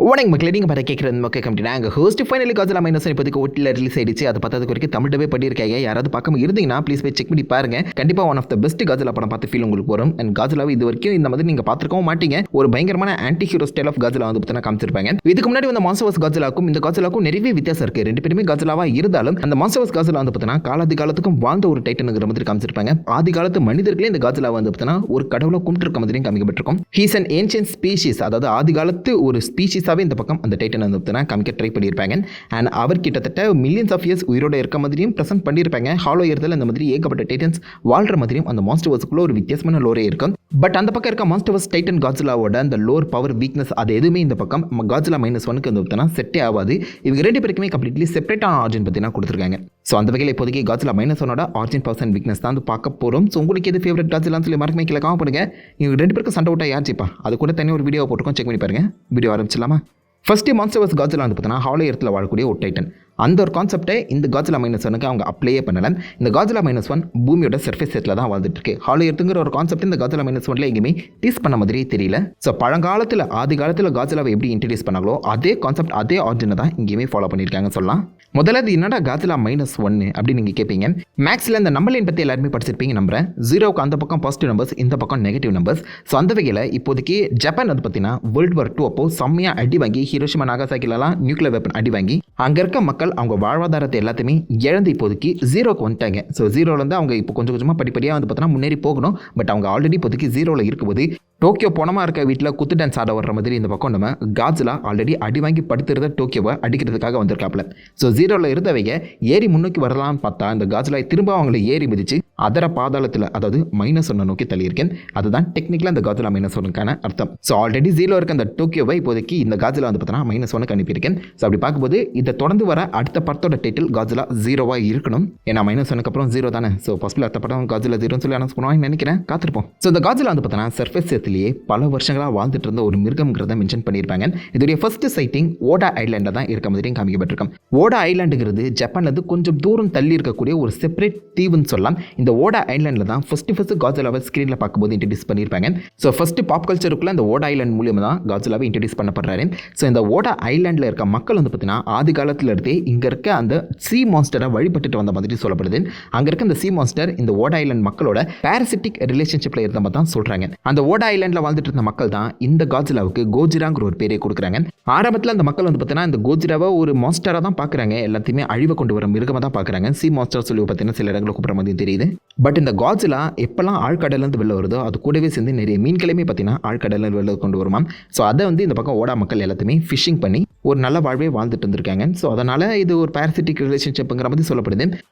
வணக்கம் மக்களே, நீங்கள் பார்த்து கேட்குறது மக்கள் கம்பெனி அங்கே ஹோஸ்ட் ஃபைனலி காஜலா மைனஸ் இப்போதைக்கு ஓட்டில் ரிலீஸ் ஆயிடுச்சு. அதை பார்த்ததுக்கு வரைக்கும் தமிழ்டவே பண்ணியிருக்காங்க. யாராவது பார்க்காம இருந்தீங்கன்னா ப்ளீஸ் போய் செக் பண்ணி பாருங்க. கண்டிப்பாக ஒன் ஆஃப் த பெஸ்ட் காஜலா படம் பார்த்து ஃபீல் உங்களுக்கு வரும். அண்ட் காஜலாவை இது வரைக்கும் இந்த மாதிரி நீங்கள் பார்த்துருக்கவும் மாட்டீங்க. ஒரு பயங்கரமான ஆன்டி ஹீரோ ஸ்டைல் ஆஃப் காஜலா வந்து பார்த்தீங்கன்னா காமிச்சிருப்பாங்க. இதுக்கு முன்னாடி வந்து மாஸ்டர்ஸ் காஜலாக்கும் இந்த காஜலாக்கும் நிறைய வித்தியாசம் இருக்குது. ரெண்டு பேருமே காஜலாவா இருந்தாலும் அந்த மாஸ்டர்ஸ் காஜலா வந்து பார்த்தீங்கன்னா காலாதி காலத்துக்கும் வாழ்ந்த ஒரு டைட்டனுங்கிற மாதிரி காமிச்சிருப்பாங்க. ஆதி காலத்து மனிதர்களே இந்த காஜலா வந்து பார்த்தீங்கன்னா ஒரு கடவுளை கும்பிட்டு மாதிரியும் காமிக்கப்பட்டிருக்கும். ஹீஸ் அன் ஏன்ஷியன்ட் ஸ்பீஷிஸ், அதாவது ஆதி காலத்து ஒரு ஸ்பீஷிஸாகவே இந்த பக்கம் அந்த டைட்டன் வந்து காமிக்க ட்ரை பண்ணியிருப்பாங்க. அண்ட் அவர் கிட்டத்தட்ட மில்லியன்ஸ் ஆஃப் இயர்ஸ் உயிரோட இருக்க மாதிரியும் ப்ரெசென்ட் பண்ணியிருப்பாங்க. ஹாலோ எர்த்தில் இந்த மாதிரி ஏகப்பட்ட டைட்டன்ஸ் வாழ்ற மாதிரியும் அந்த மாஸ்டர்வர்ஸ்க்குள்ள ஒரு வித்தியாசமான லோரே இருக்கும். பட் அந்த பக்கம் இருக்க மாஸ்டர்வர்ஸ் டைட்டன் காஜலாவோட அந்த லோர் பவர் வீக்னஸ் அது எதுவுமே இந்த பக்கம் காஜலா -1க்கு வந்து பார்த்தீங்கன்னா செட்டே ஆகாது. இவங்க ரெண்டு பேருக்குமே கம்ப்ளீட்லி செப்பரேட்டான ஆர்ஜின் பார்த்தீங்கன்னா கொடுத்துருக்காங்க. ஸோ அந்த வகையில் இப்போதைக்கு காஜலா -1ஓட ஆர்ஜின் பவர்ஸ் அண்ட் வீக்னஸ் தான் வந்து பார்க்க போகிறோம். ஸோ உங்களுக்கு எது ஃபேவரட் காஜலான்னு சொல்லி மறக்காம கீழே காமெண்ட் பண்ணுங்க. இவங்க ரெண்டு பேருக்கு சண்டை விட்டா யார் ஜெயிப்பா அது கூட தனியாக ஒரு வீடியோ போட்டுருக்கோம், செக் பண்ணி பாருங்க. வீடியோ ஆரம்பிச்சிடலாமா? ஃபர்ஸ்ட் மான்ஸ்டர்ஸ் காஜலா வந்து பார்த்தீங்கன்னா ஹாலோ எர்த்தில் வாழக்கூடிய ஒரு டைட்டன். அந்த ஒரு கான்செப்டை இந்த காஜலா -1க்கு அவங்க அப்ளையே பண்ணல. இந்த காஜலா -1 பூமியோட சர்ஃபேஸ் செட்டில் தான் வாழ்ந்துட்டு இருக்கு. ஹாலோ எர்த்துங்கிற ஒரு கான்செப்ட் இந்த காஜலா -1ல எங்கேயுமே டீஸ் பண்ண மாதிரியே தெரியல. ஸோ பழங்காலத்தில் ஆதி காலத்தில் காஜலாவை எப்படி இன்ட்ரடியூஸ் பண்ணாங்களோ அதே கான்செப்ட் அதே ஆர்ஜினை தான் இங்கேயுமே ஃபாலோ பண்ணியிருக்காங்க சொல்லலாம். முதல்ல இது என்னடா காஜலா -1 அப்படின்னு நீங்கள் கேட்பீங்க. மேக்ஸில் இந்த நம்பர் லைன் பற்றி எல்லாருமே படிச்சிருப்பீங்க நம்புறேன். 0க்கு அந்த பக்கம் பாசிட்டிவ் நம்பர்ஸ், இந்த பக்கம் நெகட்டிவ் நம்பர்ஸ். ஸோ அந்த வகையில் இப்போதைக்கு ஜப்பான் வந்து பார்த்தீங்கன்னா World War II அப்போ செம்மையாக அடி வாங்கி ஹிரோஷிமா நாகாசாக்கிலலாம் நியூக்ளியர் வெப்பன் அடி வாங்கி அங்கே இருக்க மக்கள் அவங்க வாழ்வாதாரத்தை எல்லாத்தையுமே இழந்து இப்போதைக்கு 0க்கு வந்துட்டாங்க. ஸோ 0லேருந்து அவங்க இப்போ கொஞ்சம் கொஞ்சமாக படிப்படியாக வந்து பார்த்தீங்கன்னா முன்னேறி போகணும். பட் அவங்க ஆல்ரெடி இப்போதைக்கு 0ல் இருக்கும்போது டோக்கியோ போனமாக இருக்க வீட்டில் குத்து டான்ஸ் ஆட வர்ற மாதிரி இந்த பக்கம் நம்ம காஜலா ஆல்ரெடி அடி வாங்கி படுத்துறத டோக்கியோவை அடிக்கிறதுக்காக வந்திருக்காப்புல. ஸோ 0ல் இருந்தவங்க ஏறி முன்னோக்கி வரலாம்னு பார்த்தா இந்த காஜலா திரும்ப அவங்களை ஏறி மிதிச்சு அதர பாதாளத்தில், அதாவது -1 நோக்கி தள்ளியிருக்கேன். அதுதான் டெக்னிக்கலாக இந்த காஜலா -1க்கான அர்த்தம். ஸோ ஆல்ரெடி 0 இருக்க அந்த டோக்கியோவை இப்போதைக்கு இந்த காஜலா வந்து பார்த்தீங்கன்னா -1க்கு அனுப்பியிருக்கேன். ஸோ அப்படி பார்க்கும்போது இதை தொடர்ந்து வர அடுத்த படத்தோட டைட்டில் காஜலா 0வா இருக்கணும். ஏன்னா -1க்கு அப்புறம் 0 தானே. ஸோ ஃபர்ஸ்ட்ல அடுத்த படம் காஜலா 0ன்னு சொல்லி அனௌன்ஸ் பண்ணுவாங்கன்னு நினைக்கிறேன். காத்திருப்போம். ஸோ இந்த காஜலா வந்து பார்த்தீங்கன்னா சர்ஃபேஸ் செட்டிலேயே பல வருஷங்களாக வாழ்ந்துட்டு இருந்த ஒரு மிருகம்ங்கிறத மென்ஷன் பண்ணியிருப்பாங்க. இதோடைய ஃபர்ஸ்ட் சைட்டிங் ஓடா ஐலாண்டில் தான் இருக்க மாதிரியும் காமிக்கப்பட்டிருக்கும். ஓடா ஐலாண்டுங்கிறது ஜப்பான்லேருந்து கொஞ்சம் தூரம் தள்ளி இருக்கக்கூடிய ஒரு செப்பரேட் தீவுன்னு சொல்லலாம். இந்த ஓடா ஐலாண்டில் தான் ஃபர்ஸ்ட் காஜலாவை ஸ்க்ரீனில் பார்க்கும்போது இன்ட்ரடியூஸ் பண்ணியிருப்பாங்க. ஸோ ஃபர்ஸ்ட் பாப் கல்ச்சருக்குள்ள இந்த ஓடா ஐலாண்ட் மூலியமாக தான் காஜலாவை இன்ட்ரடியூஸ் பண்ணப்படுறாரு. ஸோ இந்த ஓடா ஐலாண்டில் இருக்க மக்கள் வந்து பார்த்தீங்கன்னா ஆதி காலத்தில் இருந்தே இங்கே இருக்க அந்த சீ மான்ஸ்டரை வழிபட்டுட்டு வந்த மாதிரி சொல்லப்படுது. அங்கே இருக்க அந்த சீ மான்ஸ்டர் இந்த ஓடா ஐலாண்ட் மக்களோட பேரசிட்டிக் ரிலேஷன்ஷிப்பில் இருந்த மாதிரி தான் சொல்கிறாங்க. அந்த ஓடா ஐலாண்டில் வாழ்ந்துட்டு இருந்த மக்கள் தான் இந்த காஜலாவுக்கு கோஜிராங்கிற ஒரு பேரை கொடுக்குறாங்க. ஆரம்பத்தில் அந்த மக்கள் வந்து பார்த்தீங்கன்னா இந்த கோஜிராவை ஒரு மான்ஸ்டராக தான் பார்க்குறாங்க. எல்லாத்தையுமே அழிவை கொண்டு வர மிருகமாக தான் பார்க்குறாங்க. சீ மான்ஸ்டர் சொல்லி பார்த்தீங்கன்னா சில இடங்களை கூப்பிட்ற மாதிரி தெரியுது. பட் இந்த காஜலா எப்பெல்லாம் ஆழ்கடலேருந்து வெளில வருதோ அது கூடவே சேர்ந்து நிறைய மீன்களையுமே பார்த்தீங்கன்னா ஆழ்கடலில் வெளில கொண்டு வருமாம். ஸோ அதை வந்து இந்த பக்கம் ஓடா மக்கள் எல்லாத்தையுமே ஃபிஷிங் பண்ணி ஒரு நல்ல வாழ்வே வாழ்ந்துட்டு இருந்திருக்காங்க. ஸோ அதனால் இது ஒரு பேரசிட்டிக் ரிலேஷன்ஷிப்புங்கிற மாதிரி சொல்லப்படுது.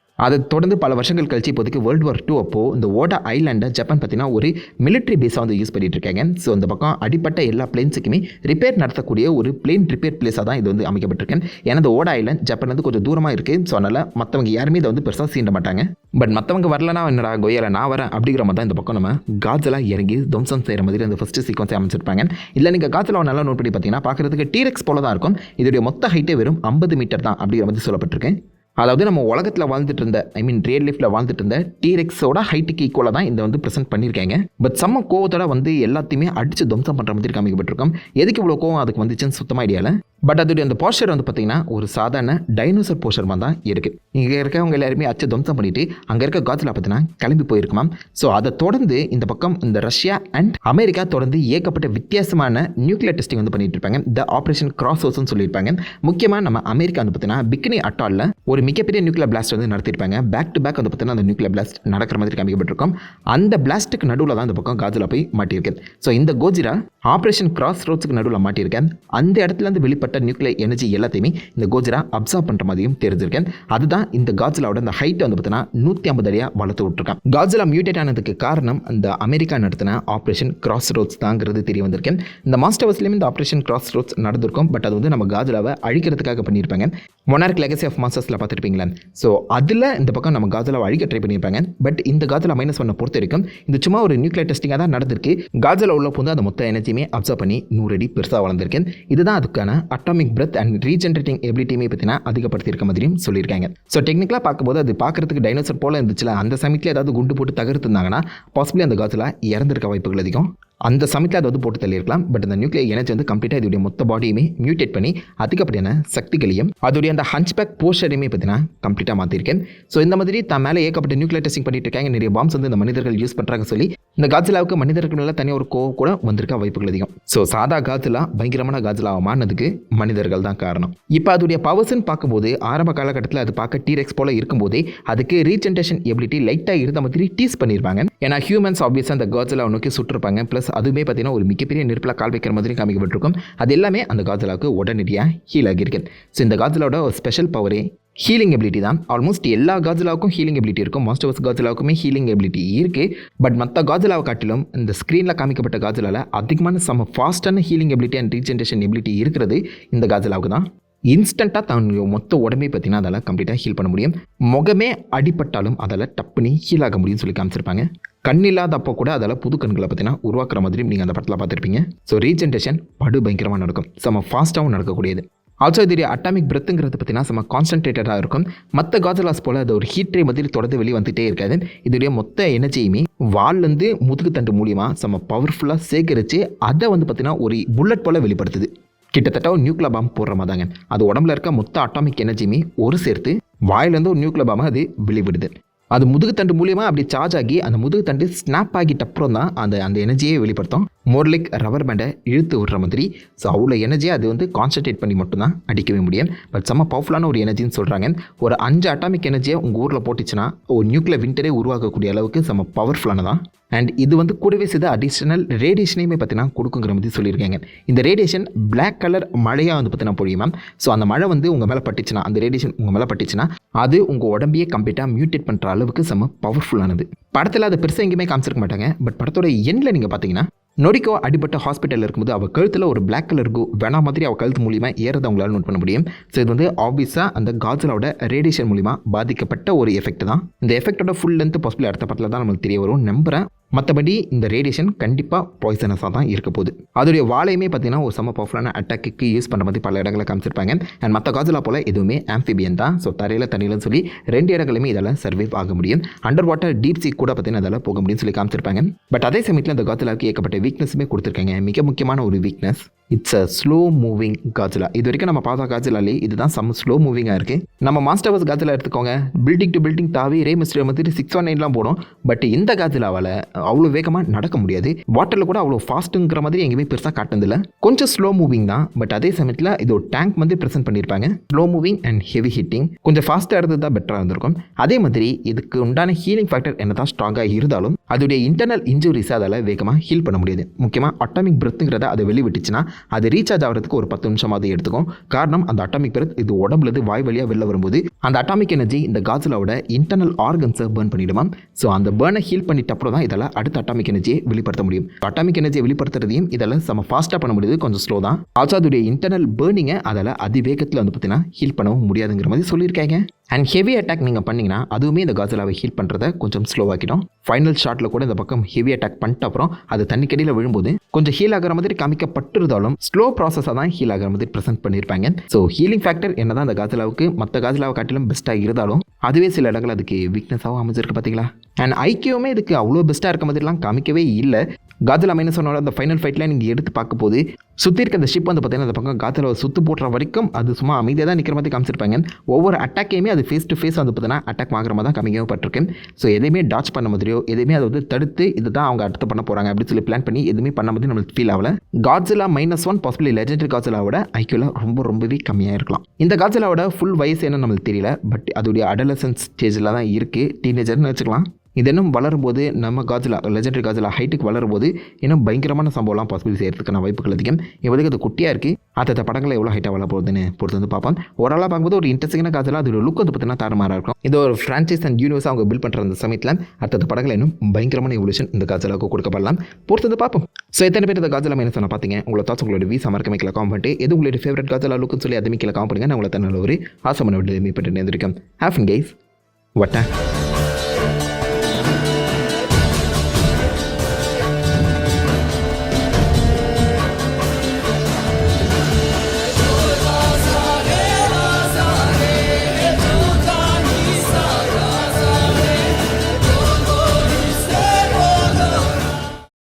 அதை தொடர்ந்து பல வருஷங்கள் கழிச்சு இப்போதைக்கு World War II அப்போ இந்த ஓடா ஐலாண்டை ஜப்பான் பார்த்தீங்கன்னா ஒரு மிலிட்ரி பேஸாக வந்து யூஸ் பண்ணிட்டு இருக்காங்க. ஸோ இந்த பக்கம் அடிப்பட்ட எல்லா பிளேன்ஸுக்குமே ரிப்பேர் நடத்தக்கூடிய ஒரு பிளேன் ரிப்பேர் பிளேஸாக தான் இது வந்து அமைக்கப்பட்டிருக்கேன். ஏன்னா இந்த ஓடா ஐலாண்ட் ஜப்பான் வந்து கொஞ்சம் தூரமாக இருக்குது. ஸோ அதனால் மற்றவங்க யாருமே இதை வந்து பெருசாக சீண்ட மாட்டாங்க. பட் மற்றவங்க வரலனா என்னடா கொய்யால நான் வரேன் அப்படிங்கிற மாதிரி தான் இந்த பக்கம் நம்ம காஜலா இறங்கி துவம்சம் செய்கிற மாதிரி அந்த ஃபர்ஸ்ட் சீக்வன்ஸை அமைச்சிருப்பாங்க. இல்லை நீங்கள் காஜலாவை நல்லா நோட் பண்ணி பார்த்தீங்கன்னா பார்க்குறதுக்கு டீரெக்ஸ் போல தான் இருக்கும். இதோடைய மொத்த ஹைட்டே வெறும் 50 மீட்டர் தான் அப்படிங்கிற மாதிரி சொல்லப்பட்டிருக்கேன். அதாவது நம்ம உலகத்தில் வாழ்ந்துட்டு இருந்த ரியல் லைஃப்பில் வாழ்ந்துட்டு இருந்த டீரெக்ஸோட ஹைட்டுக்கு ஈக்குவலாக தான் இதை வந்து ப்ரெசென்ட் பண்ணியிருக்காங்க. பட் செம்ம கோவத்தோட வந்து எல்லாத்தையுமே அடித்து துவம்சம் பண்ணுற மாதிரி காமிக்கப்பட்டிருக்கோம். எதுக்கு இவ்வளோ கோவம் அதுக்கு வந்துச்சுன்னு சுத்தமாக ஐடியாவில். பட் அதோடைய அந்த போஸ்டர் வந்து பார்த்தீங்கன்னா ஒரு சாதாரண டைனோசர் போஸ்டர் மாதிரி தான் இருக்குது. இங்கே இருக்கவங்க எல்லாருமே அச்சு துவம்சம் பண்ணிட்டு அங்கே இருக்க காஜலா பார்த்தீங்கன்னா கிளம்பி போயிருக்குமாம். ஸோ அதை தொடர்ந்து இந்த பக்கம் இந்த ரஷ்யா அண்ட் அமெரிக்கா தொடர்ந்து ஏகப்பட்ட வித்தியாசமான நியூக்ளியர் டெஸ்டிங் வந்து பண்ணிட்டு இருப்பாங்க. த ஆப்ரேஷன் கிராஸ்ஓவர்ஸ்னு சொல்லியிருப்பாங்க. முக்கியமாக நம்ம அமெரிக்கா வந்து பார்த்தீங்கன்னா பிக்னி அட்டாலில் ஒரு மிகப்பெரிய நியூக்ளியர் பிளாஸ்ட் வந்து நடத்திருப்பாங்க. பேக் டு பேக் வந்து பார்த்தீங்கன்னா அந்த நியூக்ளியர் பிளாஸ்ட் நடக்கிற மாதிரி காமிக்கப்பட்டிருக்கும். அந்த பிளாஸ்ட்டுக்கு நடுவில் தான் இந்த பக்கம் காஜலா போய் மாட்டியிருக்கேன். ஸோ இந்த கோஜிரா ஆப்ரேஷன் கிராஸ் ரோட்ஸுக்கு நடுவில் மாட்டியிருக்கேன். அந்த இடத்துலேருந்து வெளிப்பட்ட நியூக்ளியர் எனர்ஜி எல்லாத்தையுமே இந்த கோஜிரா அப்சர்வ் பண்ணுற மாதிரியும் தெரிஞ்சிருக்கேன். அதுதான் இந்த காஜலாவோட அந்த ஹைட்டை வந்து பார்த்தீங்கன்னா 150 அடியாக வளர்த்து விட்டுருக்கான். காஜலா மியூட்டேட் ஆனதுக்கு காரணம் அந்த அமெரிக்கா நடத்தின ஆப்ரேஷன் கிராஸ் ரோட்ஸ் தாங்கிறது தெரிய வந்திருக்கேன். இந்த மாஸ்டர்ஸ்லேயும் இந்த ஆப்ரேஷன் கிராஸ் ரோட்ஸ் நடந்திருக்கும். பட் அது வந்து நம்ம காஜலாவை அழிக்கிறதுக்காக பண்ணியிருப்பாங்க. மொனார்க் லெகசி ஆஃப் மாஸ்டர்ஸில் பார்த்துருப்பீங்களா? ஸோ அதில் இந்த பக்கம் நம்ம காஜலாவை அழிக்க ட்ரை பண்ணியிருப்பாங்க. பட் இந்த காஜலா -1 பொறுத்த வரைக்கும் இந்த சும்மா ஒரு நியூக்ளியர் டெஸ்டிங்காக தான் நடந்திருக்கு. காஜலா உள்ள போது அந்த மொத்த எனர்ஜியுமே அப்சர்வ் பண்ணி 100 அடி பெருசாக வளர்ந்துருக்கேன். இதுதான் அதுக்கான அட்டாமிக் பிரெத் அண்ட் ரீஜென்ரேட்டிங் எபிலிட்டியுமே பார்த்தீங்கன்னா அதிகப்படுத்தியிருக்க மாதிரியும் சொல்லியிருக்காங்க. ஸோ டெக்னிக்கலாக பார்க்கும்போது அது பார்க்குறதுக்கு டைனோசர் போல இருந்துச்சுல, அந்த சமயத்தில் ஏதாவது குண்டு போட்டு தகர்த்துருந்தாங்கன்னா பாசிபிளி அந்த காஜலா இறந்திருக்க வாய்ப்புகள் அதிகம். அந்த சமயத்தில் அதை வந்து போட்டு தள்ளியிருக்கலாம். பட் அந்த நியூக்ளியர் எனர்ஜி வந்து கம்ப்ளீட்டாக இதோடைய மொத்த பாடியுமே மியூட்டேட் பண்ணி அதிகப்படியான சக்திகளையும் அதோடைய அந்த ஹன்ச்பேக் போஸ்டரையுமே பார்த்தீங்கன்னா கம்ப்ளீட்டாக மாற்றிருக்கேன். ஸோ இந்த மாதிரி தான் மேலே ஏகப்பட்ட நியூக்ளியர் டெஸ்டிங் பண்ணிட்டு இருக்காங்க. நிறைய பாம்ஸ் வந்து இந்த மனிதர்கள் யூஸ் பண்ணுறாங்க சொல்லி இந்த காட்சிலாவுக்கு மனிதர்கள் மேலே தனியாக ஒரு கோவம் கூட வந்திருக்க வாய்ப்புகள் அதிகம். ஸோ சாதா காட்சிலா பயங்கரமான காட்சிலாவை மாறினதுக்கு மனிதர்கள் தான் காரணம். இப்போ அதோடைய பவர்ஸ்ன்னு பார்க்கும்போது ஆரம்ப காலகட்டத்தில் அது பார்க்க டீரெக்ஸ் போல இருக்கும்போதே அதுக்கு ரீஜென்ரேஷன் எபிலிட்டி லைட்டாக இருந்த மாதிரி டீஸ் பண்ணியிருப்பாங்க. ஏன்னா ஹியூமன்ஸ் ஆப்வியஸாக அந்த காட்சிலாவை நோக்கி சுட்டிருப்பாங்க. ப்ளஸ் அதுவுமே பார்த்தீங்கன்னா ஒரு மிகப்பெரிய நெருப்பில் கால் வைக்கிற மாதிரி காமிக்கப்பட்டிருக்கும். அது எல்லாமே அந்த காட்சிலாவுக்கு உடனடியாக ஹீல் ஆகியிருக்கு. ஸோ இந்த காட்சிலாவோட ஒரு ஸ்பெஷல் பவரே ஹீலிங் எபிலிட்டி தான். ஆல்மோஸ்ட் எல்லா காட்சிலாவுக்கும் ஹீலிங் எபிலிட்டி இருக்கும். மோஸ்ட் ஆஃப் காட்சிலாவுக்குமே ஹீலிங் எபிலிட்டி இருக்குது. பட் மற்ற காட்சிலாவை காட்டிலும் இந்த ஸ்க்ரீனில் காமிக்கப்பட்ட காட்சிலாவில் அதிகமான செம்ம ஃபாஸ்ட்டான healing ability and regeneration ability இருக்கிறது இந்த காட்சிலாவுக்கு தான். இன்ஸ்டண்ட்டாக தன்னுடைய மொத்த உடம்பே பார்த்தீங்கன்னா அதால் கம்ப்ளீட்டாக ஹீல் பண்ண முடியும். முகமே அடிப்பட்டாலும் அதால் டப்புனி ஹீல் ஆக முடியும்னு சொல்லி காமிச்சிருப்பாங்க. கண்ணில்லாதப்போ கூட அதால் புது கண்களை பார்த்தீங்கன்னா உருவாக்குற மாதிரி நீங்கள் அந்த படத்தில் பார்த்துருப்பீங்க. ஸோ ரீஜென்ரேஷன் படு பயங்கரமாக நடக்கும். செம்ம ஃபாஸ்ட்டாகவும் நடக்கக்கூடியது. ஆல்சோ இதோடைய அட்டாமிக் பிரெத்துங்கிறது பார்த்தீங்கன்னா செம்ம கான்சன்ட்ரேட்டடாக இருக்கும். மற்ற காட்சிலாஸ் போல் அது ஒரு ஹீட்ரே மாதிரி தொடர்ந்து வெளியே வந்துகிட்டே இருக்காது. இதோடைய மொத்த எனர்ஜியுமே வால்லேருந்து முதுகு தண்டு மூலியமாக செம்ம பவர்ஃபுல்லாக சேகரித்து அதை வந்து பார்த்தீங்கன்னா ஒரு புல்லட் போல் வெளிப்படுத்துது. கிட்டத்தட்ட ஒரு நியூக்ளியர் பாம் போடுற மாதிரி தாங்க. அது உடம்புல இருக்க மொத்த அட்டாமிக் எனர்ஜியுமே ஒரு சேர்த்து வாயிலேருந்து ஒரு நியூக்ளியர் பாமை அது வெளிவிடுது. அது முதுகு தண்டு மூலியமாக அப்படி சார்ஜ் ஆகி அந்த முதுகு தண்டு ஸ்னாப் ஆகிட்ட அப்புறம் தான் அந்த எனர்ஜியை வெளிப்படுத்தும். மோர்லிக் ரப்பர் பேண்டை இழுத்து விடுற மாதிரி. ஸோ அவ்வளோ எனர்ஜியை அது வந்து கான்சன்ட்ரேட் பண்ணி மட்டும்தான் அடிக்கவே முடியும். பட் செம்ம பவர்ஃபுல்லான ஒரு எனர்ஜின்னு சொல்கிறாங்க. ஒரு 5 அட்டாமிக் எனர்ஜியை உங்கள் ஊரில் போட்டுச்சுன்னா ஒரு நியூக்ளியர் விண்டரே உருவாக்கக்கூடிய அளவுக்கு செம்ம பவர்ஃபுல்லானதான். அண்ட் இது வந்து கூடவே செய்த அடிஷ்னல் ரேடியேஷனையுமே பார்த்தீங்கன்னா கொடுக்குங்கிற மாதிரி சொல்லியிருக்காங்க. இந்த ரேடியேஷன் பிளாக் கலர் மழையாக வந்து பார்த்தீங்கன்னா பொழியுமா. ஸோ அந்த மழை வந்து உங்கள் மேலே பட்டுச்சுன்னா, அந்த ரேடியேஷன் உங்கள் மேலே பட்டுச்சுன்னா அது உங்கள் உடம்பையே கம்ப்ளீட்டாக மியூட்டேட் பண்ணுற அளவுக்கு செம்ம பவர்ஃபுல்லானது. படத்தில் அதை பெருசாக எங்கேயுமே காமிச்சிருக்க மாட்டாங்க. பட் படத்தோட எண்டில் நீங்கள் பார்த்தீங்கன்னா நொடிக்கோ அடிபட்ட ஹாஸ்பிட்டலில் இருக்கும்போது அவள் கழுத்தில் ஒரு பிளாக் கலர் வேணா மாதிரி அவள் கழுத்து மூலியமாக ஏறதை அவங்களால நோட் பண்ண முடியும். ஸோ இது வந்து ஆப்வியஸாக அந்த காட்சிலாவோட ரேடியேஷன் மூலிமா பாதிக்கப்பட்ட ஒரு எஃபெக்ட் தான். இந்த எஃபெக்டோட ஃபுல் லென்த் பாசிபிள் அடுத்த படத்தில் தான் நம்மளுக்கு தெரிய வரும் நம்புகிறேன். மற்றபடி இந்த ரேடியேஷன் கண்டிப்பாக பாய்சனஸாக தான் இருக்க போகுது. அதோடைய வாழையுமே பார்த்தீங்கன்னா ஒரு செம்ம பவர்ஃபுல்லான அட்டாக்கு யூஸ் பண்ணுற மாதிரி பல இடங்களில் காமிச்சிருப்பாங்க. அண்ட் மற்ற காட்சிலா போல் எதுவுமே ஆம்ஃபிபியன் தான். ஸோ தரையில் தண்ணியில்னு சொல்லி 2 இடங்களுமே இதெல்லாம் சர்வைவ் ஆக முடியும். அண்டர் வாட்டர் டீப் சீ கூட பார்த்தீங்கன்னா அதெல்லாம் போக முடியும்னு சொல்லி காமிச்சிருப்பாங்க. பட் அதே சமயத்தில் அந்த காட்சிலாவுக்கு ஏகப்பட்ட வீக்னஸுமே கொடுத்துருக்காங்க. மிக முக்கியமான ஒரு weakness, it's a slow moving காட்சிலா. இது வரைக்கும் நம்ம பார்த்தா காட்சிலாலே இதுதான் செம்ம ஸ்லோ மூவிங்காக இருக்குது. நம்ம மாஸ்டர் வாஸ் காட்சிலா எடுத்துக்கோங்க, பில்டிங் டு பில்டிங் தாவி ரே மிஸ்டர் மாதிரி 619 போடும். பட் இந்த காட்சிலாவால் அவ்வளோ வேகமாக நடக்க முடியாது. வாட்டரில் கூட அவ்வளோ ஃபாஸ்ட்டுங்கிற மாதிரி எங்கேயுமே பெருசாக காட்டுனதில்ல. கொஞ்சம் ஸ்லோ மூவிங் தான். பட் அதே சமயத்தில் இது ஒரு டேங்க் வந்து ப்ரெசென்ட் பண்ணியிருப்பாங்க. Slow moving and heavy hitting கொஞ்சம் ஃபாஸ்ட்டாக இருந்தது தான் பெட்டராக இருந்திருக்கும். அதே மாதிரி இதுக்கு உண்டான ஹீலிங் ஃபேக்டர் என்ன தான் ஸ்ட்ராங்காக இருந்தாலும் அதோடைய இன்டர்னல் இன்ஜுரிஸை அதால் வேகமாக ஹீல் பண்ண முடியாது. முக்கியமாக அட்டாமிக் பிரெத்துங்கிறத அதை வெளிவிட்டுச்சுன்னா அது ரீசார்ஜ் ஆகிறதுக்கு ஒரு 10 நிமிஷமாவது எடுத்துக்கும். காரணம் அந்த அட்டாமிக் பிரெத் இது உடம்புலேருந்து வாய் வழியாக வெளில வரும்போது அந்த அட்டாமிக் எனர்ஜி இந்த காட்சிலாவோட இன்டர்னல் ஆர்கன்ஸை பர்ன் பண்ணிடுமா. ஸோ அந்த பர்னை ஹீல் பண்ணிட்ட அப்புறம் தான் இதில் அடுத்த அட்டாமிக் எனர்ஜியை வெளிப்படுத்த முடியும். அட்டாமிக் எனர்ஜியை வெளிப்படுத்துறதையும் இதில் செம்ம ஃபாஸ்ட்டாக பண்ண முடியுது, கொஞ்சம் ஸ்லோ தான். ஆல்சோ அதோடைய இன்டர்னல் பர்னிங்கை அதில் அதிவேகத்தில் வந்து பார்த்தீங்கன்னா ஹீல் பண்ணவும் முடியாதுங்கிற மாதிரி சொல்லியிருக்காங்க. அண்ட் ஹெவி அட்டாக் நீங்கள் பண்ணிங்கன்னா அதுவுமே இந்த காட்சிலாவை ஹீல் பண்ணுறதை கொஞ்சம் ஸ்லோவாக்கிடும். ஃபைனல் ஷாட்டில் கூட இந்த பக்கம் ஹெவி அட்டாக் பண்ணிட்ட அப்புறம் அது தண்ணிக்கடியில் விழும்போது கொஞ்சம் ஹீல் ஆகிற மாதிரி காமிக்கப்பட்டிருந்தாலும் ஸ்லோ ப்ராசஸாக தான் ஹீல் ஆகிற மாதிரி ப்ரெசென்ட் பண்ணியிருப்பாங்க. ஸோ ஹீலிங் ஃபேக்டர் என்ன தான் அந்த காட்சிலாவுக்கு மற்ற காட்சிலாவை காட்டிலும் பெஸ்ட்டாக இருந்தாலும் அதுவே சில இடங்கள் அதுக்கு வீக்னஸாகவும் அமைஞ்சிருக்கு பார்த்தீங்களா. அண்ட் ஐக்கியவுமே இதுக்கு அவ்வளோ பெஸ்ட்டாக இருக்க மாதிரிலாம் காமிக்கவே இல்லை. காட்சிலா -1 அந்த ஃபைனல் ஃபைட்டில் நீங்கள் எடுத்து பார்க்க போது சுற்றி இருக்க அந்த ஷிப் வந்து பார்த்தீங்கன்னா அந்த பக்கம் காட்சிலாவை சுற்று போடுற வரைக்கும் அது சும்மா அமைதியாக தான் நிற்கிற மாதிரி காமிச்சிருப்பாங்க. ஒவ்வொரு அட்டாக்கையுமே அது ஃபேஸ் டு ஃபேஸ் வந்து பார்த்தீங்கன்னா அட்டாக் ஆகிற மாதிரி தான் காமிக்கப்பட்டிருக்கு. ஸோ எதையுமே டாச் பண்ண மாதிரியோ எதுவுமே அதை வந்து தடுத்து இது தான் அவங்க அடுத்து பண்ண போகிறாங்க அப்படின்னு சொல்லி பிளான் பண்ணி எதுவுமே பண்ண மாதிரி நம்மளுக்கு ஃபீல் ஆகல. காட்சிலா -1 பாசிபிளி லெஜெண்டரி காட்சிலாவோட ஐக்கியூவில் ரொம்பவே கம்மியாக இருக்கலாம். இந்த காட்சிலாவோட ஃபுல் வயசு என்ன நம்மளுக்கு தெரியல. பட் அதோடைய அடலசன்ஸ் ஸ்டேஜில் தான் இருக்குது. டீனேஜர்னு வச்சுக்கலாம். இது இன்னும் வளரும்போது நம்ம காட்சிலா லெஜெண்டரி காட்சிலா ஹைட்டுக்கு வளரும்போது இன்னும் பயங்கரமான சம்பவம்லாம் பாசிபிள் செய்யறதுக்கான வாய்ப்புகள் அதிகம். இப்போதைக்கு அது குட்டியாக இருக்குது. அடுத்த படங்களை எவ்வளோ ஹைட்டாக வளர போகுதுன்னு பொறுத்து வந்து பார்ப்போம். ஓரளவு பார்க்கும்போது ஒரு இன்ட்ரெஸ்டிங்கான காட்சிலா அதோட லுக் வந்து பார்த்தீங்கன்னா தாறுமாறாக இருக்கும். இது ஒரு ஃப்ரான்ச்சைஸ் அண்ட் யூனிவர்ஸ் அவங்க பில்ட் பண்ணுற அந்த சமயத்தில் அடுத்த படங்கள் இன்னும் பயங்கரமான எவல்யூஷன் இந்த காட்சிலாவுக்கு கொடுக்கப்படலாம். பொறுத்து வந்து பார்ப்போம். ஸோ எத்தனை பேர் இந்த காட்சிலா என்ன சொன்ன பார்த்தீங்க? உங்களோட தாட்ஸ் உங்களோட வீசா மறக்க கீழே காமெண்ட் பண்ணிட்டு எது உங்களோட ஃபேவரட் காட்சிலா லுக்குன்னு சொல்லி அதுமே கீழே காமெண்ட் பண்ணுங்க. நான் உங்களை தன்னால் ஒரு ஆசமான வீடியோ மீட் பண்ணிட்டு இருந்திருக்கேன். Have fun guys. வட்டா.